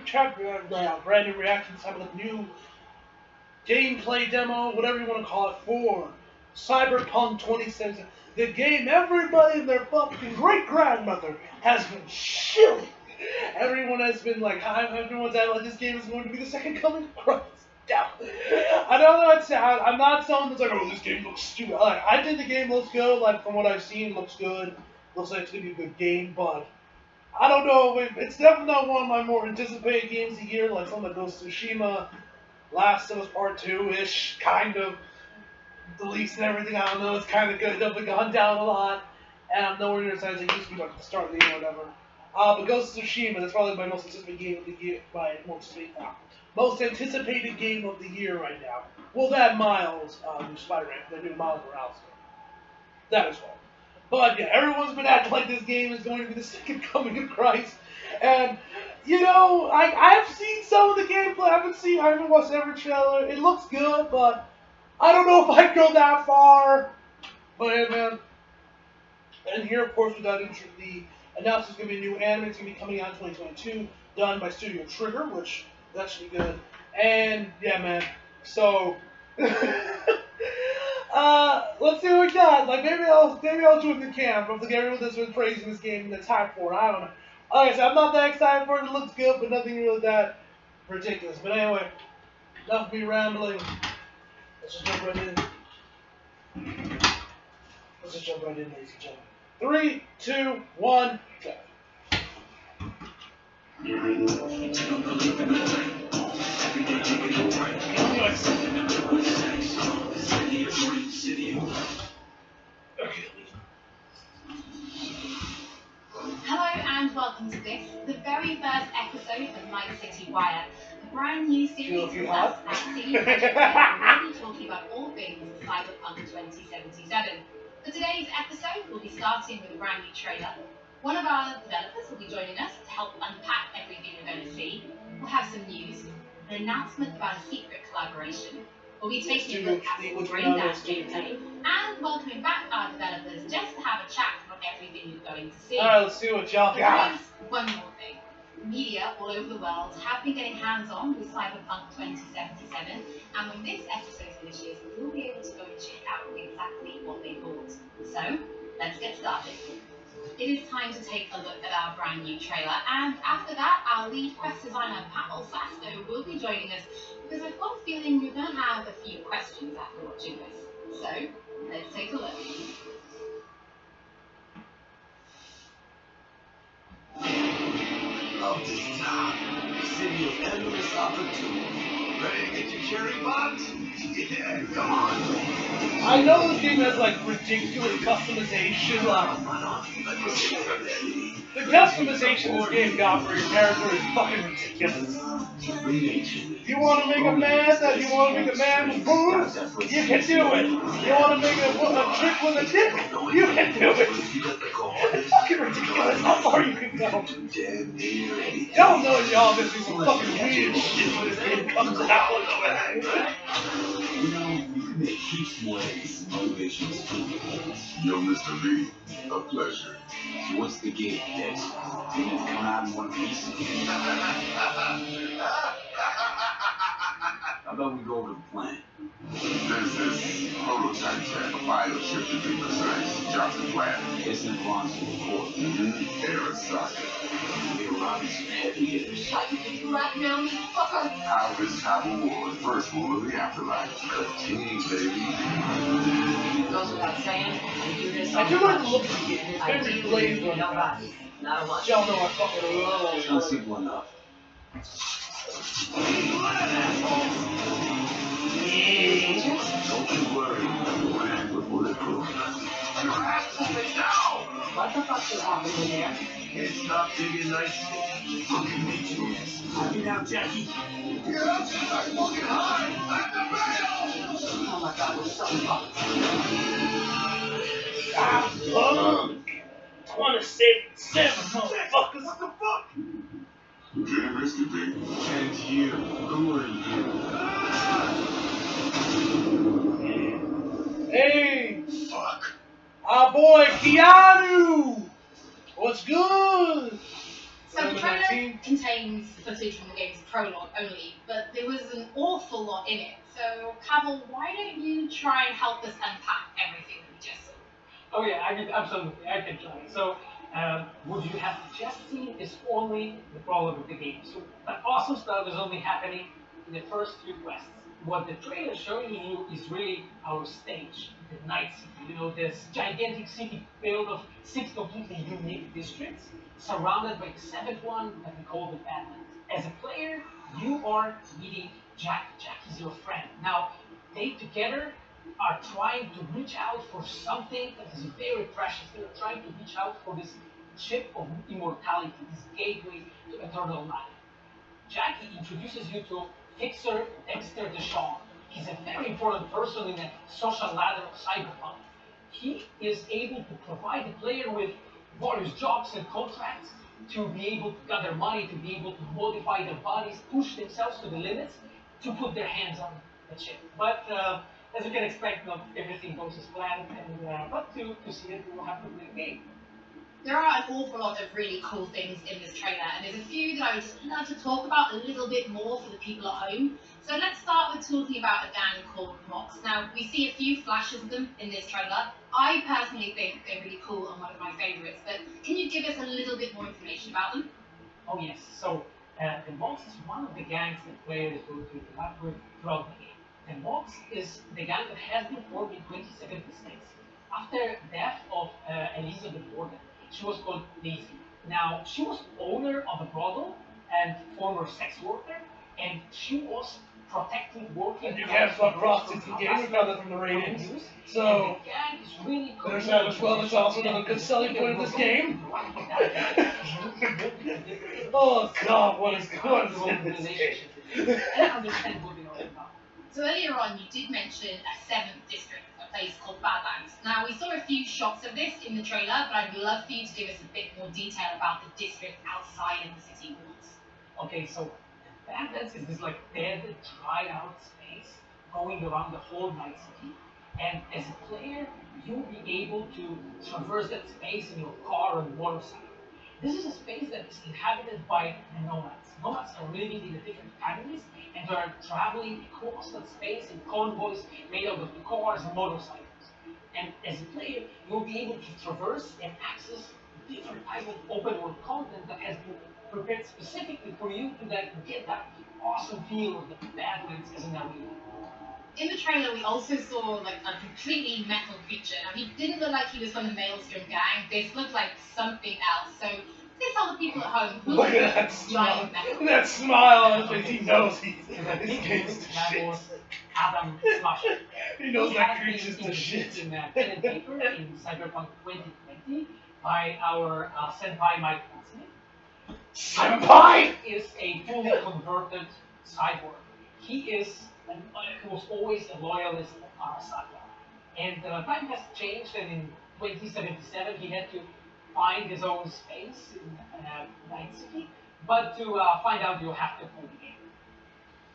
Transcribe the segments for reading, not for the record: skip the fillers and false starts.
brand new reactions, some of the new gameplay demo, whatever you want to call it, for Cyberpunk 2077. The game everybody and their fucking great grandmother has been shilling. Everyone has been like, everyone's acting like this game is going to be the second coming of Christ. Yeah. I know that's I'm not someone that's like, oh, this game looks stupid. Like, I think the game looks good. Like, from what I've seen, looks good. Looks like it's gonna be a good game, but I don't know. It's definitely not one of my more anticipated games of the year. Like something that goes Tsushima, Last of Us Part 2-ish, kind of. The leaks and everything, I don't know. It's kind of good. Definitely gone down a lot, and I'm nowhere near as high as it used to be like at the start of the year or whatever. But Ghost of Tsushima, that's probably my most anticipated game of the year. Most anticipated game of the year right now. Well, that Miles, Spider-Man, the new Miles Morales game. That as well. But yeah, everyone's been acting like this game is going to be the second coming of Christ. And, you know, I've seen some of the gameplay. I haven't watched every trailer. It looks good, but I don't know if I'd go that far. But yeah, man. And here, of course, without the announcement, there's going to be a new anime. It's going to be coming out in 2022, done by Studio Trigger, which that should be good. And yeah, man. So let's see what we got. Like maybe I'll join the camp of everyone that's been praising this game and that's hyped for it. I don't know. Like I said, I'm not that excited for it. It looks good, but nothing really that ridiculous. But anyway, enough of me rambling. Let's just jump right in. Ladies and gentlemen. 3, 2, 1, go. Hello and welcome to this, the very first episode of Night City Wire, a brand new series from us at CD Projekt Red, really talking about all things Cyberpunk 2077. For today's episode, we'll be starting with a brand new trailer. One of our developers will be joining us to help unpack everything you're going to see. We'll have some news, an announcement about a secret collaboration. We'll be taking a look at some brain-dash gameplay, and welcoming back our developers just to have a chat about everything you're going to see. Alright, let's see what y'all got. One more thing. Media all over the world have been getting hands-on with Cyberpunk 2077, and when this episode finishes, you'll be able to go and check out exactly what they thought. So, let's get started. It is time to take a look at our brand new trailer, and after that, our lead quest designer Pavel Sasto will be joining us, because I've got a feeling you're going to have a few questions after watching this. So, let's take a look. Love this town, city of endless opportunity. Ready to get your cherry box? Yeah, come on. I know this game has like ridiculous customization. The customization this game got for your character is fucking ridiculous. You want to make a man with boobs? You can do it. You want to make a chick with a dick? You can do it. It's fucking ridiculous how far you can go. Y'all know y'all gonna do some fucking weird shit when this game comes out. You know, you can make heaps more than this motivational speaking. Yo, Mr. Lee, a pleasure. So what's the game next? Demons come out in one piece? How about we go over the plan? There's this prototype tech, a biochip to be precise. Johnson plan. It's in advance of the court. Air socket. We're robbing some heavy hitters. What you do right now, you fucker? How is Cyber War, first rule of the afterlife? A team, baby. Goes without saying, I do this. I do like the look of the game. It's very blazed on nobody. Not a lot. Y'all know I fucking love It's not simple enough. Don't you worry, we're bulletproof. Your ass moving now! What the fuck is happening there? Can't stop digging nice. Look at me, Julius. Happy now, Jackie? Get up! I'm fucking high! At the bail! Oh my god, what's something up? Ah, punk! 27, motherfuckers! What the fuck? Very risky, baby. And you. Who are you? Hey! Fuck. Our boy Keanu! What's good? So the trailer contains footage from the game's prologue only, but there was an awful lot in it. So, Cavill, why don't you try and help us unpack everything that we just saw? Oh yeah, absolutely, I can try. So, what you have just seen is only the prologue of the game. So, that awesome stuff is only happening in the first few quests. What the trailer is showing you is really our stage, the Night City. You know, this gigantic city built of 6 completely unique districts, surrounded by the 7th one that we call the Badlands. As a player, you are meeting Jack. Jack is your friend. Now, they together are trying to reach out for something that is very precious. They're trying to reach out for this chip of immortality, this gateway to eternal life. Jackie introduces you to Fixer Dexter Deshawn. He's a very important person in the social ladder of Cyberpunk. He is able to provide the player with various jobs and contracts to be able to gather money, to be able to modify their bodies, push themselves to the limits, to put their hands on the chip. But as you can expect, not everything goes as planned, and but to see it, we will have to play the game. There are an awful lot of really cool things in this trailer, and there's a few that I would just love to talk about a little bit more for the people at home. So let's start with talking about a gang called Mox. Now, we see a few flashes of them in this trailer. I personally think they're really cool and one of my favourites, but can you give us a little bit more information about them? Oh yes, so the Mox is one of the gangs that players go to interact with throughout the game. The Mox is the gang that has been formed in 2076 after the death of Elizabeth Warden. She was called Daisy. Now, she was owner of a brothel and former sex worker, and she was protecting working. You can't fuck prostitutes in games, we found that from the ratings. So, really there's that as well. It's also another good selling point of this game. Oh god, what is going on in this game? So earlier on, you did mention a 7th district, a place called Badlands. Now, we saw a few shots of this in the trailer, but I'd love for you to give us a bit more detail about the district outside of the city walls. Okay, so Badlands is this like dead, dried out space going around the whole Night City. And as a player, you'll be able to traverse that space in your car or motorcycle. This is a space that is inhabited by the nomads. Nomads are living in the different families and they are traveling across that space in convoys made out of cars and motorcycles. And as a player, you'll be able to traverse and access different types of open world content that has been prepared specifically for you to get that awesome feel of the Badlands as an arena. In the trailer, we also saw like a completely metal creature. Now, he didn't look like he was from the Maelstrom gang. This looked like something else. So, please tell the people at home who Look at is that this smile. giant metal. That smile on his face. He knows he's the shit. Adam Smasher. He knows that creature's the shit. In pen and paper in Cyberpunk 2020 by our senpai Mike Smith. Senpai is a fully converted cyborg. He was always a loyalist of Arasaka. And time has changed, and in 2077 he had to find his own space in Night City. But to find out, you have to play the game.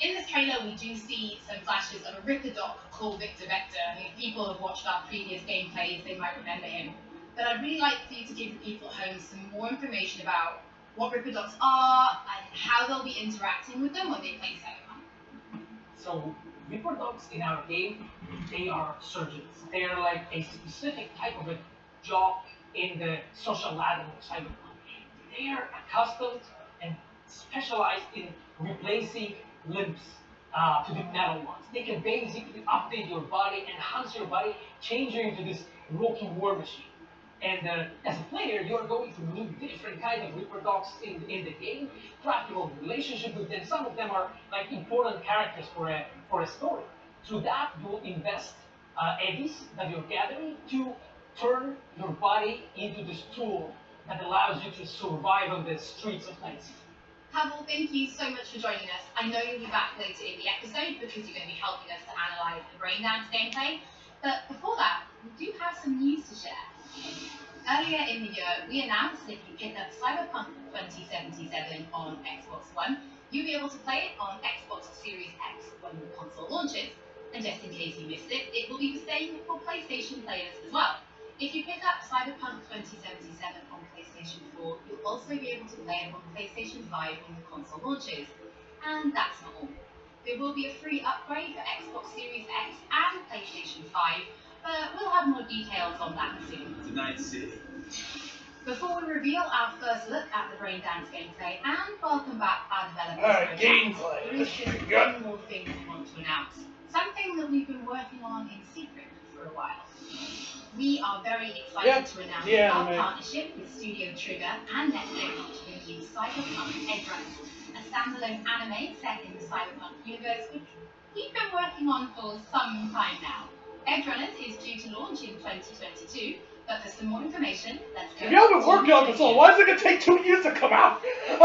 In this trailer, we do see some flashes of a Ripper Doc called Victor Vector. I mean, if people have watched our previous gameplays, they might remember him. But I'd really like for you to give the people at home some more information about what Ripper Docs are and how they'll be interacting with them when they play Cyberpunk. So, Ripper Dogs in our game, they are surgeons. They are like a specific type of a job in the social ladder of Cyberpunk. They are accustomed and specialized in replacing limbs to the metal ones. They can basically update your body, enhance your body, change you into this walking war machine. And as a player, you are going to meet different kinds of Ripper Dogs in the game, craft your own relationship with them. Some of them are like important characters for a story. Through that, you will invest eddies that you're gathering to turn your body into this tool that allows you to survive on the streets of Night City. Pavel, thank you so much for joining us. I know you'll be back later in the episode because you're going to be helping us to analyse the Braindance gameplay. But before that, we do have some news to share. Earlier in the year, we announced that if you pick up Cyberpunk 2077 on Xbox One, you'll be able to play it on Xbox Series X when the console launches. And just in case you missed it, it will be the same for PlayStation players as well. If you pick up Cyberpunk 2077 on PlayStation 4, you'll also be able to play it on PlayStation 5 when the console launches. And that's not all. There will be a free upgrade for Xbox Series X and PlayStation 5, but we'll have more details on that soon. Night City. Before we reveal our first look at the Braindance gameplay and welcome back our developers, Alright, gameplay. there is just one more thing we want to announce. Something that we've been working on in secret for a while. We are very excited to announce our partnership with Studio Trigger and Netflix to bring you Cyberpunk Edgerunners, a standalone anime set in the Cyberpunk universe which we've been working on for some time now. Edgerunners is due to launch in 2022, but for some more information, let's go. If you haven't worked on this all, why is it gonna take 2 years to come out? I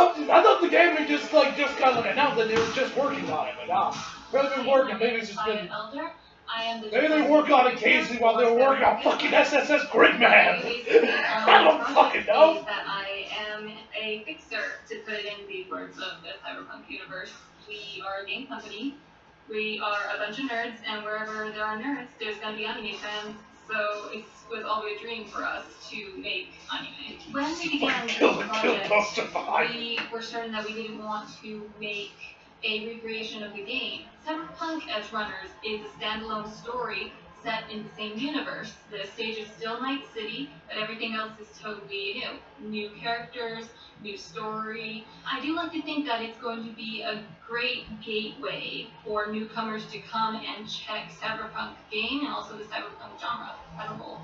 thought the game had just kind of announced that they were just working on it, but nah. Rather than working, maybe it's just been. Maybe they work on it occasionally while they're working on fucking SSS Gridman. I don't fucking know. That I am a fixer, to put it in the words of the Cyberpunk universe. We are a game company. We are a bunch of nerds, and wherever there are nerds, there's going to be anime fans. So it was always a dream for us to make anime. When we began this project, we were certain that we didn't want to make a recreation of the game. Cyberpunk Edgerunners is a standalone story set in the same universe. The stage is still Night City, but everything else is totally new. New characters, new story. I do like to think that it's going to be a great gateway for newcomers to come and check Cyberpunk game and also the Cyberpunk genre as a whole.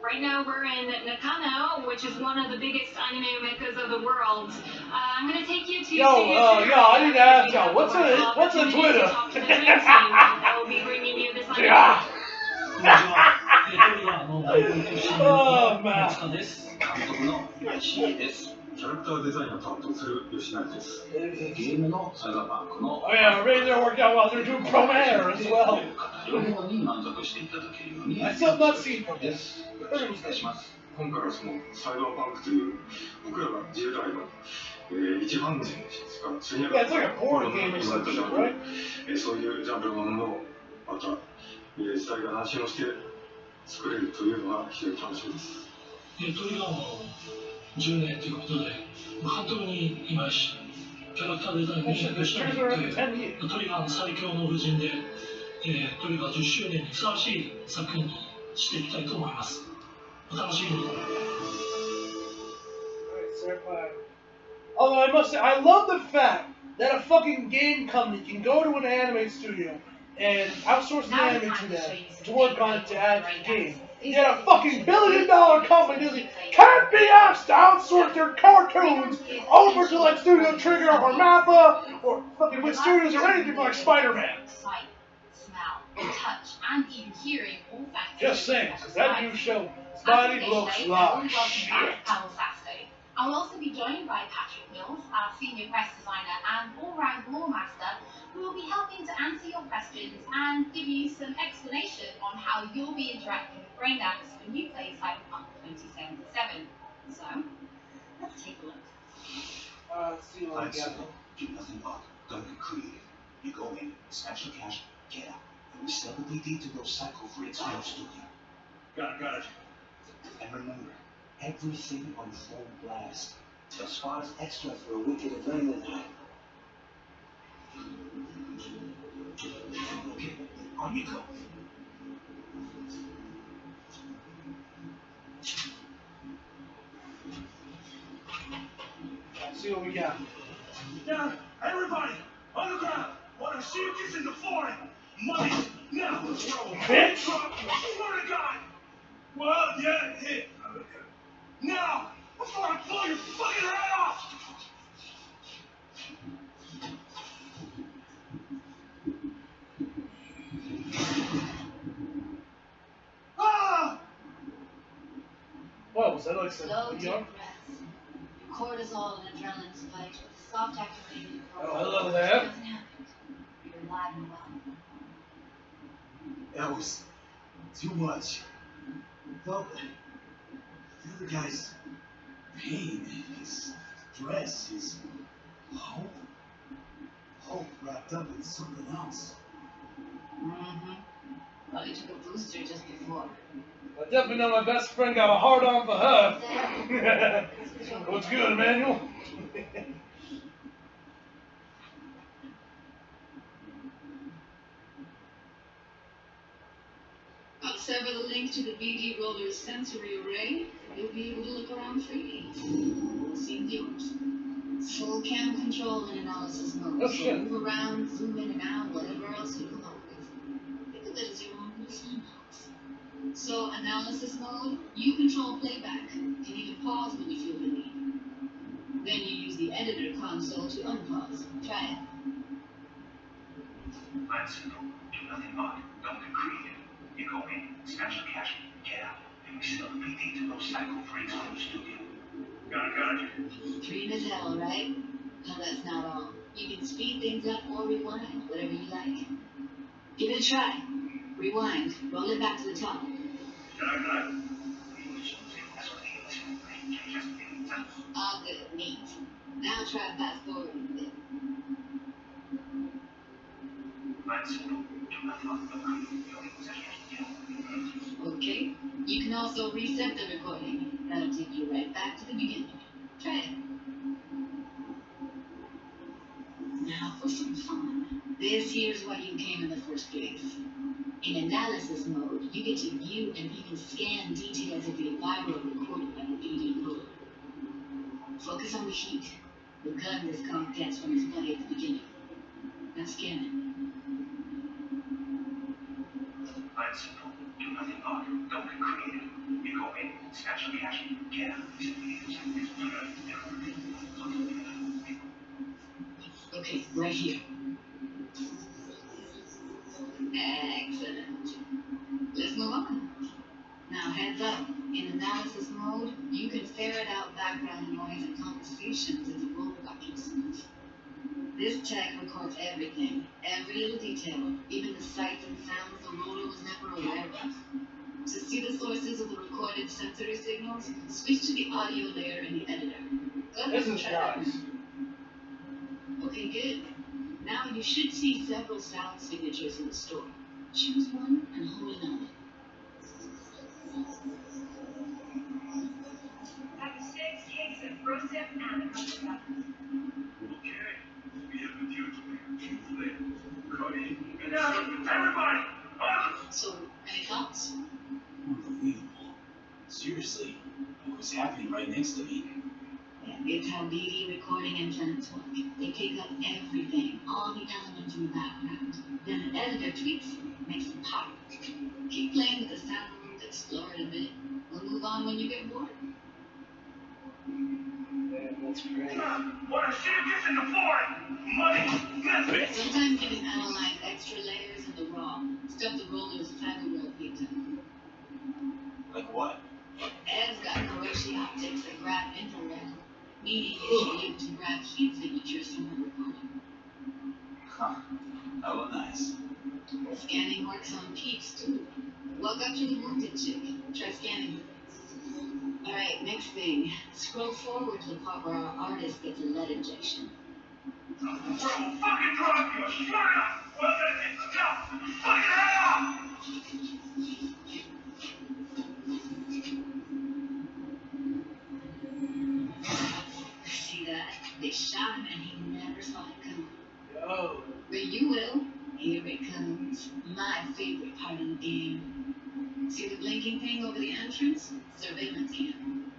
Right now we're in Nakano, which is one of the biggest anime meccas of the world. I'm gonna take you to I need to ask y'all, what's a Twitter? I will be bringing you this anime. Oh man. キャラクターデザインを担当する吉成です。ゲームのサイバーパンクの Oh yeah, maybe they're working out while they're doing Promare as well. に満足していただけるように I still have not seen Promare. お願いします。今回はそのサイバーパンクという僕らが10代の一般人しか知り合いないそういうジャンルのものをまた時代が安心をして作れるというのが非常に楽しみです。トリガーも10年ということで、監督にいまし、キャラクターデザインをしてトリガーの最強の布陣で、トリガー10周年にふさわしい作品にしていきたいと思います。お楽しみに。Although I must say, I love the fact that a fucking game company can go to an anime studio and outsource the anime to them to work on it to add to the game. Yet a fucking billion-dollar company can't be asked to outsource their cartoons over to like Studio Trigger or Mappa or fucking with studios or anything like Spider-Man. Sight, smell, touch, and even hearing all factors. Just saying, because that new show, Spidey looks like shit. I'll also be joined by Patrick Mills, our senior quest designer and all-round lore master, who will be helping to answer your questions and give you some explanation on how you'll be interacting with Braindance when you play Cyberpunk 2077. So, let's take a look. Let's see what we got. Do nothing but don't get creative. You go in, snatch the cash, get out, and we sell the DVD to those cycle freaks in your studio. Got it. And remember, everything on full blast. As far as extra for a wicked adrenaline high. Okay, on you go. Let's see what we got. Now, everybody, on the ground. Want to see you kiss in the floor. Money, now. Bitch! Swear to God. Well, yeah, hit. Now, before I blow your fucking head off! Ah! What was that like? Slow deep Young? breaths. Your cortisol and adrenaline spike with a soft activated Oh, hello there. Nothing happened. You're alive and well. That was too much. Well, the other guy's pain, his stress, his hope. Hope wrapped up in something else. Well, probably took a booster just before. I definitely know my best friend got a hard on for her. Exactly. What's good, Emmanuel? I'll sever the link to the BD Roller's sensory array. You'll be able to look around freely. See viewers. Full cam control and analysis mode. Oh, So shit. move around, zoom in and out, whatever else you come up with. Think of it as your own little sandbox. So analysis mode, you control playback. Can even pause when you feel the need. Then you use the editor console to unpause. Try it. Mine's simple. Do nothing odd. Don't get creative. You go in, snatch the cash, get out, and we send the PD to those psycho freaks from the studio. Got it. Dream as hell, right? No, that's not all. You can speed things up or rewind, whatever you like. Give it a try. Rewind. Roll it back to the top. Got it. All good. Neat. Now try fast forward a bit. Mine's simple. Do nothing odd. Don't Okay. You can also reset the recording. That'll take you right back to the beginning. Try it. Now for some fun. This here's why you came in the first place. In analysis mode, you get to view and even scan details of the environment recorded by the BD roller. Focus on the heat. The gun this comp gets from his buddy at the beginning. Now scan it. Mine's simple. Do nothing odd. Don't get creative. You go in, snatch the cash, get out. Okay, right here. Excellent. Let's move on. Now heads up. In analysis mode, you can ferret out background noise and conversations as the roller got smooth. This tech records everything, every little detail, even the sights and sounds the roller was never aware of. To see the sources of the recorded sensory signals, switch to the audio layer in the editor. Go ahead This and is try that. nice. Okay, good. Now you should see several sound signatures in the store. Choose one and hold it on. After 6 cases of brosip and a couple of Okay. We have been due to flip. Cody. Now, everybody! So, any thoughts? Unbelievable. Seriously, what was happening right next to me? Yeah, it's how BD recording implants work. They pick up everything, all the elements in the background. Then an editor tweaks them, makes them pop. Keep playing with the sounds, explore it a bit. We'll move on when you get bored. Man, that's great. What a shit gets in the floor! Money! Sometimes you can analyze extra layers in the raw, stuff the roller's fiber well picked up. Like what? Ed's got Kuroshi optics that grab infrared, meaning you should be able to grab heat signatures from the recording. Huh. Oh, nice. Scanning works on peeps too. Walk up to the wounded chick. Try scanning her. Alright, next thing. Scroll forward to the part where our artist gets a lead injection. Fucking drop you! Shut up! Well, then, stop! Fucking head off! See that? They shot him and he never saw it coming. Yo. But you will. Here it comes. My favorite part of the game. See the blinking thing over the entrance? Surveillance cam.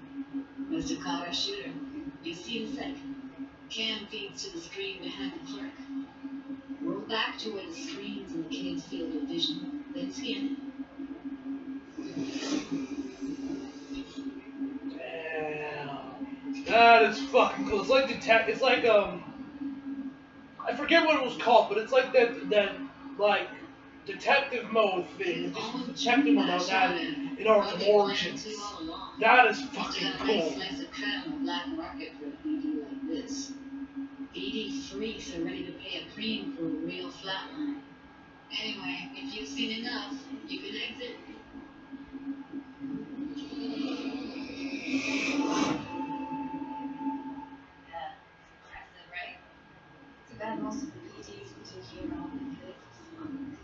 Must have caught our shooter. You'll see in a sec. Cam feeds to the screen behind the clerk. Roll back to where the screen's in the kid's field of vision. Then scan it. Damn. That is fucking cool. It's like it's like I forget what it was called, but it's like that like detective mode thing. It's just detective mode on that in Arkham Origins. That is fucking cool. Slice of cut on the black market for a BD like this. BD freaks are ready to pay a premium for a real flatline. Anyway, if you've seen enough, you can exit. Yeah, impressive, right? Too bad most of the BDs we took here are only good for fun.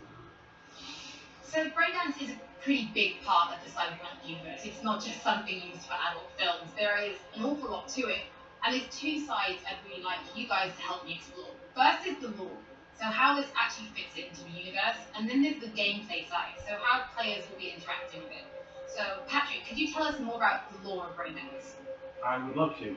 So breakdance is a pretty big part of the Cyberpunk universe. It's not just something used for adult films. There is an awful lot to it. And there's two sides I'd really like you guys to help me explore. First is the lore. So how this actually fits into the universe. And then there's the gameplay side. So how players will be interacting with it. So Patrick, could you tell us more about the lore of breakdance? I would love to.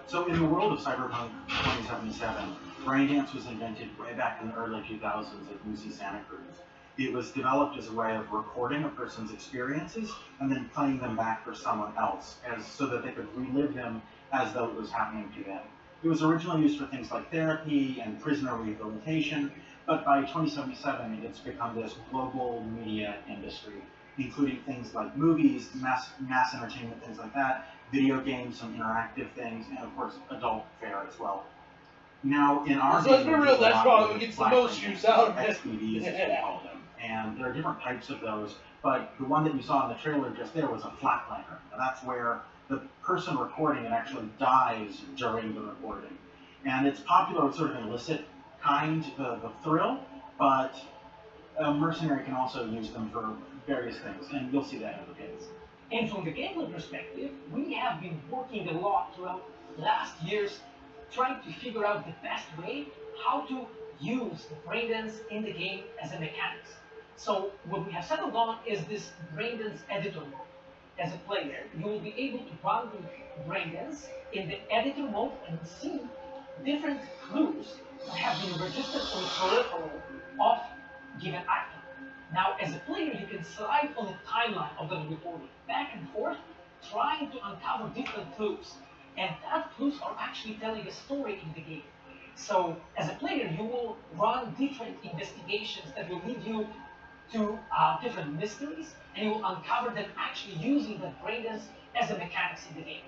So in the world of Cyberpunk 2077, braindance was invented way back in the early 2000s at UC Santa Cruz. It was developed as a way of recording a person's experiences and then playing them back for someone else, so that they could relive them as though it was happening to them. It was originally used for things like therapy and prisoner rehabilitation, but by 2077 it's become this global media industry, including things like movies, mass entertainment, things like that, video games, some interactive things, and of course adult fare as well. Now, in our so let's be real, that's probably what gets the most use out of it. XBDs, as we call them. And there are different types of those, but the one that you saw in the trailer just there was a flatliner. And that's where the person recording it actually dies during the recording. And it's popular with sort of illicit kind, the thrill, but a mercenary can also use them for various things, and you'll see that in the games. And from the gameplay perspective, we have been working a lot throughout last years trying to figure out the best way how to use the braindance in the game as a mechanics. So what we have settled on is this braindance editor mode. As a player, you will be able to run the braindance in the editor mode and see different clues that have been registered on the peripheral of given item. Now, as a player, you can slide on the timeline of the recording back and forth, trying to uncover different clues. And that clues are actually telling a story in the game. So, as a player, you will run different investigations that will lead you to different mysteries, and you will uncover them actually using the braindance as a mechanics in the game.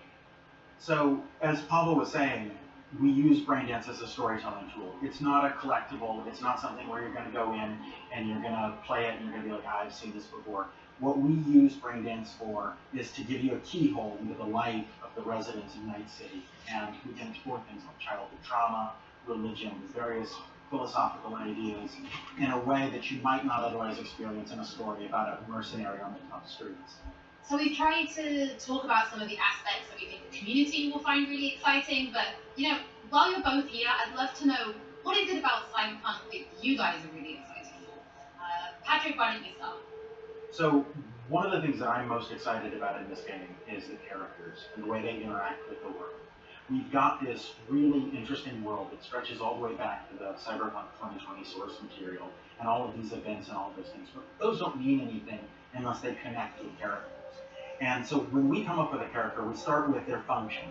So, as Pavel was saying, we use braindance as a storytelling tool. It's not a collectible. It's not something where you're going to go in and you're going to play it and you're going to be like, I've seen this before. What we use braindance for is to give you a keyhole into the life of the residents of Night City. And we can explore things like childhood trauma, religion, various philosophical ideas in a way that you might not otherwise experience in a story about a mercenary on the tough streets. So we've tried to talk about some of the aspects that we think the community will find really exciting, but, you know, while you're both here, I'd love to know, what is it about Cyberpunk that you guys are really excited for? Patrick, why don't you start? So, one of the things that I'm most excited about in this game is the characters and the way they interact with the world. We've got this really interesting world that stretches all the way back to the Cyberpunk 2020 source material and all of these events and all of those things, but those don't mean anything unless they connect with characters. And so when we come up with a character, we start with their function.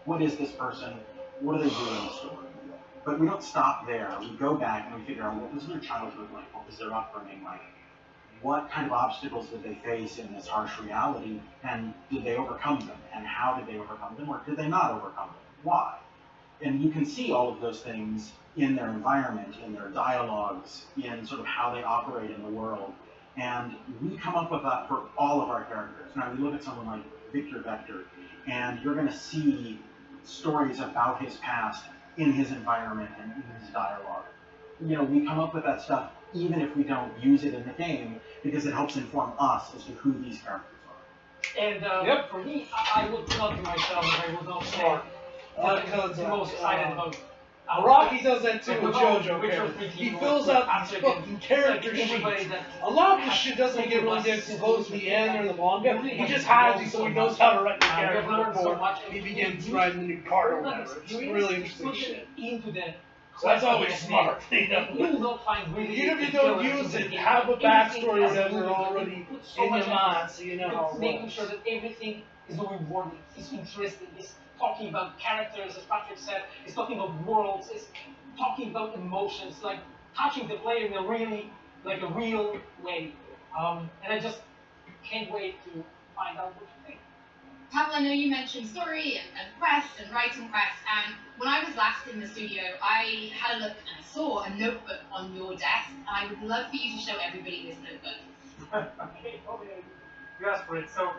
What is this person? What do they do in the story? But we don't stop there. We go back and we figure out, what was their childhood like? What was their upbringing like? What kind of obstacles did they face in this harsh reality? And did they overcome them? And how did they overcome them? Or did they not overcome them? Why? And you can see all of those things in their environment, in their dialogues, in sort of how they operate in the world. And we come up with that for all of our characters. Now, we look at someone like Victor Vector, and you're going to see stories about his past in his environment and in his dialogue. You know, we come up with that stuff even if we don't use it in the game, because it helps inform us as to who these characters are. And for me, I would not be myself, I would not say the most excited about. Rocky does that too with JoJo characters. He fills out these fucking character sheets. A lot of this shit doesn't get really exposed in the anime or the manga. He just has these so he knows how to write the character before he begins writing the new part or whatever. It's really interesting shit. So that's always smart, you know. You will not find really. Even if you don't use it, have a backstory or whatever already in your mind so you know how it works. Making sure that everything is rewarding, is interesting, is talking about characters, as Patrick said, is talking about worlds, is talking about emotions, like touching the player in a really, like a real way. And I just can't wait to find out what you think. Pavel, I know you mentioned story and quests and writing quests, and when I was last in the studio, I had a look and I saw a notebook on your desk, and I would love for you to show everybody this notebook. Okay, you asked for it. So,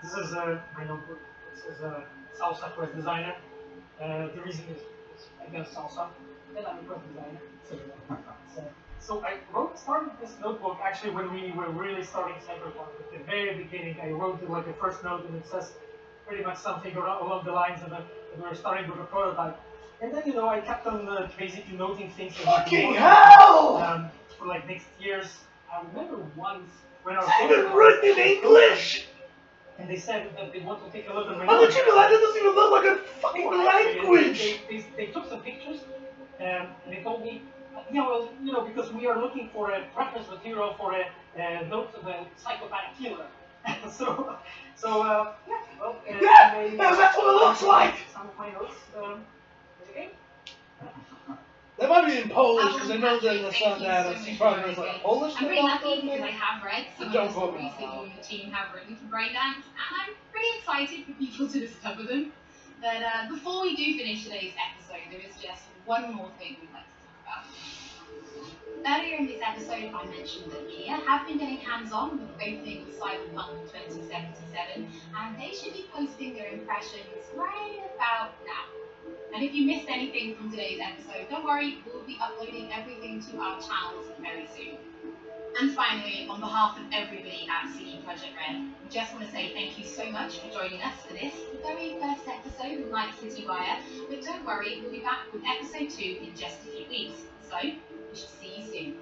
this is my notebook. This is a salsa quest designer. The reason is I got salsa, then I'm a quest designer. So So I started this notebook actually when we were really starting Cyberpunk. At the very beginning, I wrote like the first note, and it says pretty much something along the lines of that we were starting with a prototype. And then, I kept on basically noting things that Fucking hell! For like next years. I remember once when our It's even written in English! and they said that they want to take a look at my How did you know that? That doesn't even look like a fucking language! They took some pictures, and they told me, because we are looking for a reference material for a note of a psychopath killer. so, yeah, well, that's what it looks like! Some of my notes, okay? They might be in Polish, because I know that the son that C partner is like Polish. I'm pretty lucky because I have read some of the Don't quote stories me. that you and the team have written for Braindance, and I'm pretty excited for people to discover them. But before we do finish today's episode, there is just one more thing we'd like to talk about. Earlier in this episode, I mentioned that Kia have been getting hands-on with the opening of Cyberpunk 2077, and they should be posting their impressions right about now. And if you missed anything from today's episode, don't worry, we'll be uploading everything to our channels very soon. And finally, on behalf of everybody at CD Projekt Red, we just want to say thank you so much for joining us for this, the very first episode of Night City Wire. But don't worry, we'll be back with episode 2 in just a few weeks. So, we shall see you soon.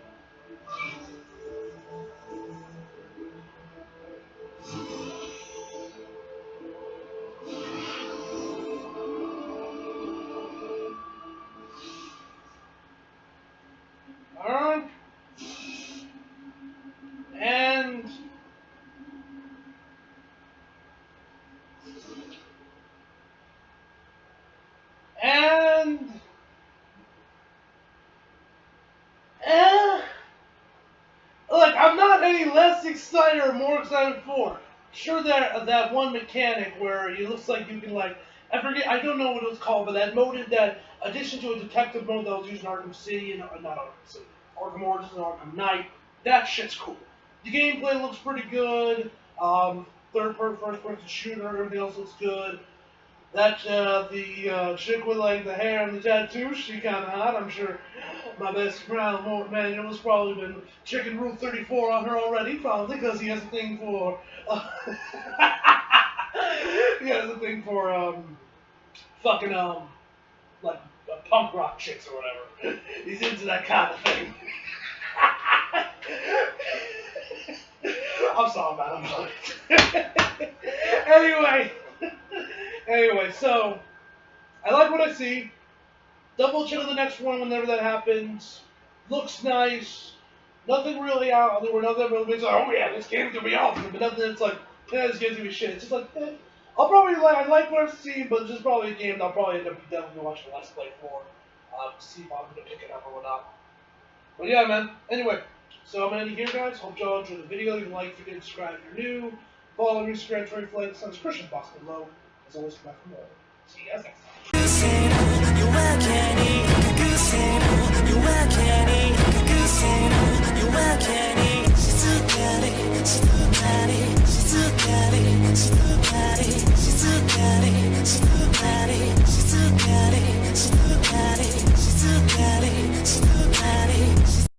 Alright. Look, I'm not any less excited or more excited for. Sure, that one mechanic where it looks like you can I don't know what it was called, but that addition to a detective mode that was used in Arkham City and not Arkham City, Arkham Origins and Arkham Knight. That shit's cool. The gameplay looks pretty good. First person shooter, everything else looks good. That the chick with the hair and the tattoos, she kind of hot. I'm sure my best friend Manuel has probably been checking Rule 34 on her already, probably because he has a thing for fucking punk rock chicks or whatever. He's into that kind of thing. I'm sorry, man. Anyway, so I like what I see. Double check on the next one whenever that happens. Looks nice. Nothing really out. There were nothing really big. Oh yeah, this game's gonna be awesome. But nothing that's this game's gonna be shit. It's just I'll probably I like what I've seen, but it's just probably a game that I'll probably end up definitely watching a Let's Play for. See if I'm gonna pick it up or whatnot. But yeah, man. Anyway, so I'm gonna end it here, guys. Hope y'all enjoyed the video. You can forget to subscribe if you're new. Follow me, subscribe, Trade Flight, Sun's Christian box below. As always, come back for more. See you guys next time.